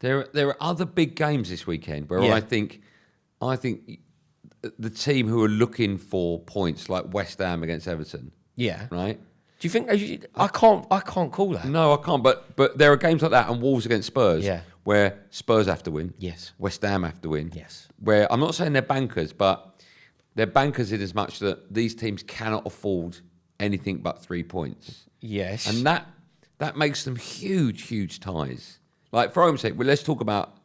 There are other big games this weekend where I think the team who are looking for points, like West Ham against Everton. Yeah. Right. Do you think I can't call that? No, I can't. But there are games like that, and Wolves against Spurs, where Spurs have to win. Yes. West Ham have to win. Yes. Where I'm not saying they're bankers, but they're bankers in as much that these teams cannot afford anything but 3 points. Yes. And that makes them huge ties. Like, for argument's sake, let's talk about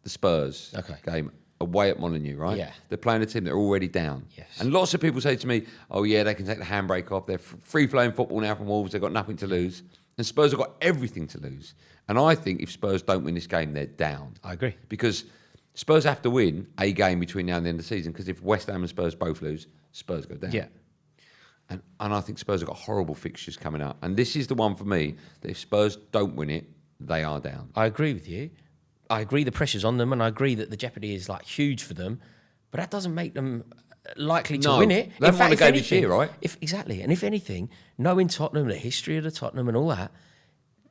the Spurs game away at Molineux, right? Yeah. They're playing a team that are already down. Yes. And lots of people say to me, oh, yeah, they can take the handbrake off. They're free-flowing football now from Wolves. They've got nothing to lose. And Spurs have got everything to lose. And I think if Spurs don't win this game, they're down. I agree. Because Spurs have to win a game between now and the end of the season, because if West Ham and Spurs both lose, Spurs go down. Yeah. And I think Spurs have got horrible fixtures coming up. And this is the one for me, that if Spurs don't win it, they are down. I agree with you. I agree the pressure's on them, and I agree that the jeopardy is like huge for them, but that doesn't make them likely to win it. They haven't won a game this year, right? Exactly. And if anything, knowing Tottenham, the history of the Tottenham and all that,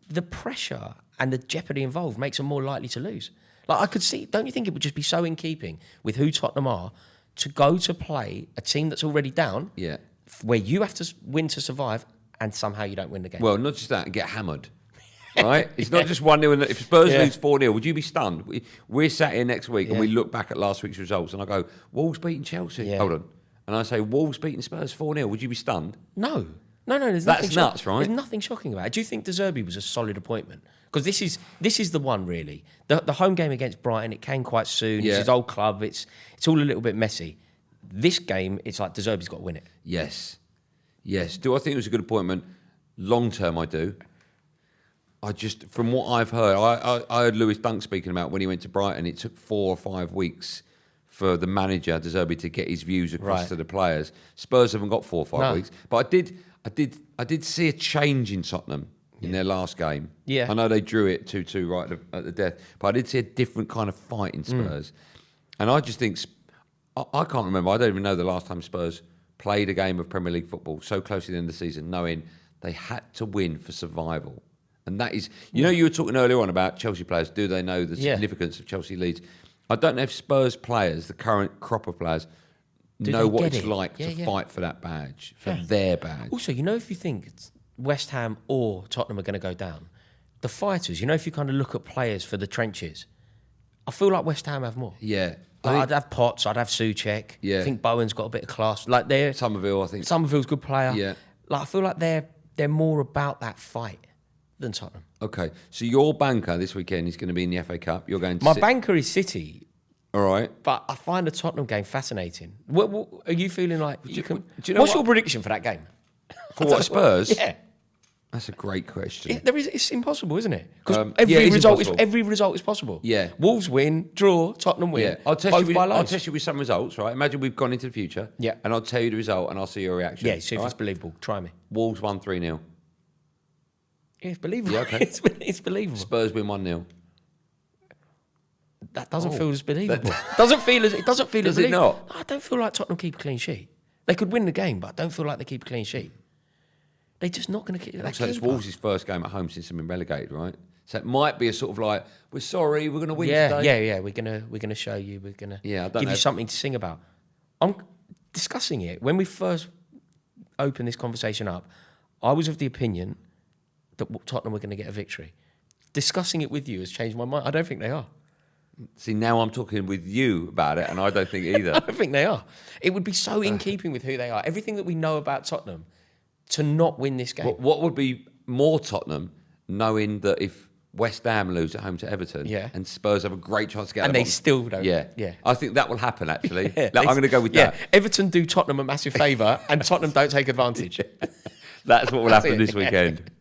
the pressure and the jeopardy involved makes them more likely to lose. Like, I could see, don't you think it would just be so in keeping with who Tottenham are to go to play a team that's already down, where you have to win to survive, and somehow you don't win the game? Well, not just that, and get hammered. Right? It's not just 1-0. If Spurs lose 4-0, would you be stunned? We're sat here next week and we look back at last week's results and I go, Wolves beating Chelsea. Yeah. Hold on. And I say, Wolves beating Spurs 4-0. Would you be stunned? No. There's That's nuts, right? There's nothing shocking about it. Do you think De Zerbi was a solid appointment? Because this is the one, really. The home game against Brighton, it came quite soon. It's his old club. It's all a little bit messy. This game, it's like De Zerbi's got to win it. Yes. Do I think it was a good appointment? Long term, I do. From what I've heard, I heard Lewis Dunk speaking about when he went to Brighton, it took 4 or 5 weeks for the manager, De Zerbi, to get his views across to the players. Spurs haven't got 4 or 5 weeks. But I did see a change in Tottenham in their last game. Yeah. I know they drew it 2-2 right at the death, but I did see a different kind of fight in Spurs. And I just think, I can't remember, I don't even know the last time Spurs played a game of Premier League football so close to the end of the season, knowing they had to win for survival. And that is, you were talking earlier on about Chelsea players. Do they know the significance of Chelsea Leeds? I don't know if Spurs players, the current crop of players, know what it's like to fight for that badge, for their badge. Also, if you think West Ham or Tottenham are going to go down, the fighters, if you kind of look at players for the trenches, I feel like West Ham have more. Yeah. I'd have Potts, I'd have Souček. Yeah. I think Bowen's got a bit of class. Like Somerville, I think. Somerville's a good player. Yeah. Like, I feel like they're more about that fight than Tottenham. Okay, so your banker this weekend is going to be in the FA Cup. You're going to My banker is City. All right. But I find the Tottenham game fascinating. What are you feeling like? What's what's your prediction for that game? For what, Spurs? Yeah. That's a great question. It's impossible, isn't it? Because every result is possible. Yeah. Wolves win, draw, Tottenham win. Yeah. I'll test you with some results, right? Imagine we've gone into the future. Yeah. And I'll tell you the result and I'll see your reaction. Yeah, see if it's believable. Try me. Wolves won 3-0. Yeah, it's believable. Yeah, okay. It's believable. Spurs win 1-0. That doesn't feel as believable. It doesn't feel as believable. Does it not? I don't feel like Tottenham keep a clean sheet. They could win the game, but I don't feel like they keep a clean sheet. They're just not going to keep. So it's Wolves' first game at home since they've been relegated, right? So it might be a sort of like, we're sorry, we're going to win today. Yeah. We're gonna show you. We're gonna give you something to sing about. I'm discussing it when we first opened this conversation up. I was of the opinion that Tottenham were going to get a victory. Discussing it with you has changed my mind. I don't think they are. See, now I'm talking with you about it, and I don't think either. I don't think they are. It would be so in keeping with who they are. Everything that we know about Tottenham, to not win this game. What would be more Tottenham, knowing that if West Ham lose at home to Everton, and Spurs have a great chance to get out and they still don't. Yeah. I think that will happen, actually. I'm going to go with that. Everton do Tottenham a massive favour, and Tottenham don't take advantage. That's what will happen this weekend.